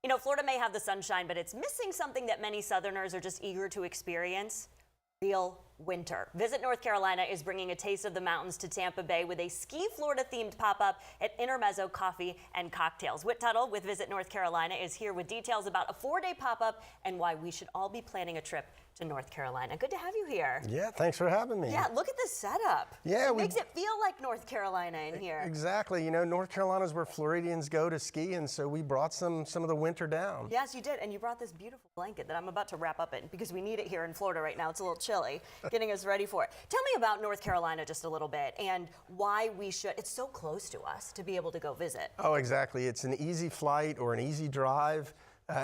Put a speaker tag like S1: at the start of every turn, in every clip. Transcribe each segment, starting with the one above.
S1: You know, Florida may have the sunshine, but it's missing something that many Southerners are just eager to experience: real winter. Visit North Carolina is bringing a taste of the mountains to Tampa Bay with a Ski Florida themed pop-up at Intermezzo Coffee and Cocktails. Whit Tuttle with Visit North Carolina is here with details about a 4-day pop-up and why we should all be planning a trip to North Carolina. Good to have you here.
S2: Yeah, thanks for having me.
S1: Yeah, look at the setup.
S2: Yeah,
S1: it makes it feel like North Carolina in here.
S2: Exactly. You know, North Carolina is where Floridians go to ski, and so we brought some of the winter down.
S1: Yes, you did, and you brought this beautiful blanket that I'm about to wrap up in because we need it here in Florida right now. It's a little chilly, getting us ready for it. Tell me about North Carolina just a little bit and why we should. It's so close to us to be able to go visit.
S2: Oh, exactly. It's an easy flight or an easy drive.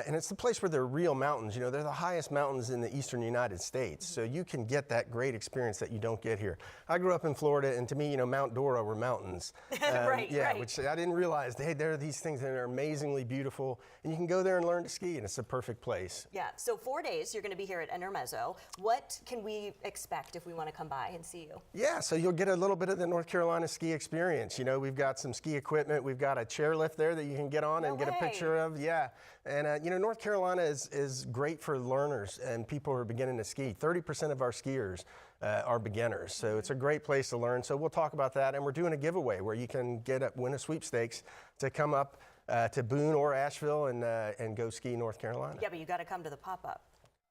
S2: And it's the place where there are real mountains. You know, they're the highest mountains in the eastern United States. So you can get that great experience that you don't get here. I grew up in Florida, and to me, you know, Mount Dora were mountains.
S1: Right,
S2: yeah, which I didn't realize. Hey, there are these things that are amazingly beautiful, and you can go there and learn to ski, and it's the perfect place.
S1: Yeah, so 4 days, you're going to be here at Intermezzo. What can we expect if we want to come by and see you?
S2: Yeah, so you'll get a little bit of the North Carolina ski experience. You know, we've got some ski equipment. We've got a chairlift there that you can get on and get a picture of. Yeah, and you know, North Carolina is great for learners and people who are beginning to ski. 30% of our skiers are beginners, so it's a great place to learn. So we'll talk about that, and we're doing a giveaway where you can win a sweepstakes to come up to Boone or Asheville and go ski North Carolina.
S1: Yeah, but you got to come to the pop-up.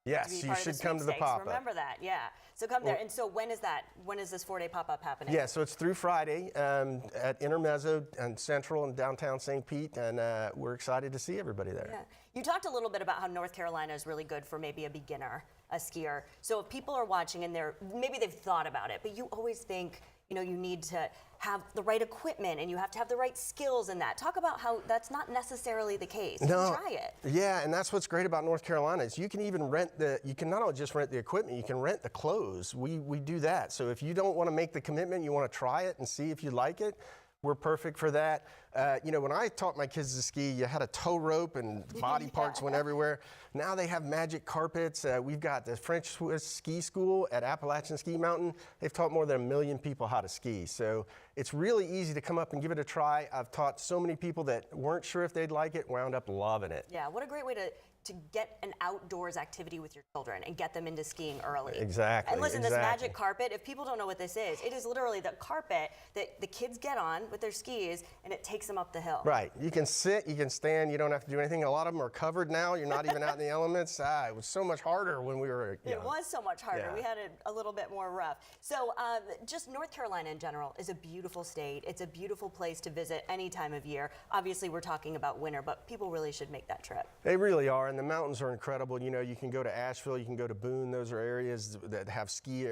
S2: Yes, you should come to the pop-up.
S1: Remember that, yeah. So come there. And so when is that? When is this 4-day pop-up happening?
S2: Yeah, so it's through Friday at Intermezzo and Central and downtown St. Pete, and we're excited to see everybody there.
S1: Yeah. You talked a little bit about how North Carolina is really good for maybe a beginner, a skier. So if people are watching and maybe they've thought about it, but you always think, you know, you need to have the right equipment and you have to have the right skills in that. Talk about how that's not necessarily the case. You can try it.
S2: Yeah, and that's what's great about North Carolina is you can even you can not only just rent the equipment, you can rent the clothes. We do that. So if you don't want to make the commitment, you want to try it and see if you like it, we're perfect for that. You know, when I taught my kids to ski, you had a tow rope and body parts went everywhere. Now they have magic carpets. We've got the French Swiss Ski School at Appalachian Ski Mountain. They've taught more than 1 million people how to ski. So it's really easy to come up and give it a try. I've taught so many people that weren't sure if they'd like it, wound up loving it.
S1: Yeah, what a great way to get an outdoors activity with your children and get them into skiing early.
S2: Exactly.
S1: And listen, this magic carpet, if people don't know what this is, it is literally the carpet that the kids get on with their skis and it takes them up the hill.
S2: Right. You can sit, you can stand, you don't have to do anything. A lot of them are covered now. You're not even out in the elements. It was so much harder when we were young.
S1: It was so much harder.
S2: Yeah.
S1: We had it a little bit more rough. So just North Carolina in general is a beautiful state. It's a beautiful place to visit any time of year. Obviously, we're talking about winter, but people really should make that trip.
S2: They really are, and the mountains are incredible. You know, you can go to Asheville, you can go to Boone. Those are areas that have ski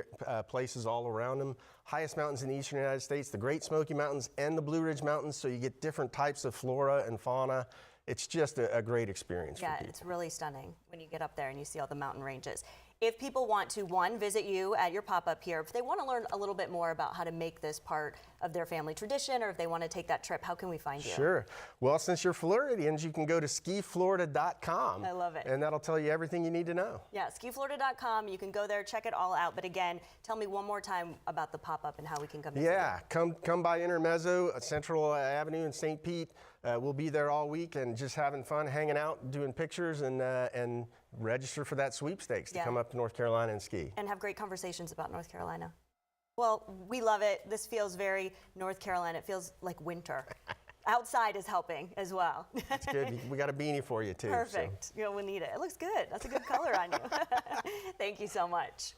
S2: places all around them. Highest mountains in the eastern United States, the Great Smoky Mountains and the Blue Ridge Mountains, so you get different types of flora and fauna. It's just a great experience for people.
S1: Yeah, it's really stunning when you get up there and you see all the mountain ranges. If people want to, one, visit you at your pop-up here, if they want to learn a little bit more about how to make this part of their family tradition, or if they want to take that trip, how can we find you?
S2: Sure. Well, since you're Floridians, you can go to skiflorida.com.
S1: I love it.
S2: And that'll tell you everything you need to know.
S1: Yeah, skiflorida.com. You can go there, check it all out. But again, tell me one more time about the pop-up and how we can come to see it.
S2: Come by Intermezzo, Central Avenue in St. Pete. We'll be there all week and just having fun, hanging out, doing pictures, and register for that sweepstakes to come up to North Carolina and ski.
S1: And have great conversations about North Carolina. Well, we love it. This feels very North Carolina. It feels like winter. Outside is helping as well.
S2: That's good. We got a beanie for you, too.
S1: Perfect. So. You know, we'll need it. It looks good. That's a good color on you. Thank you so much.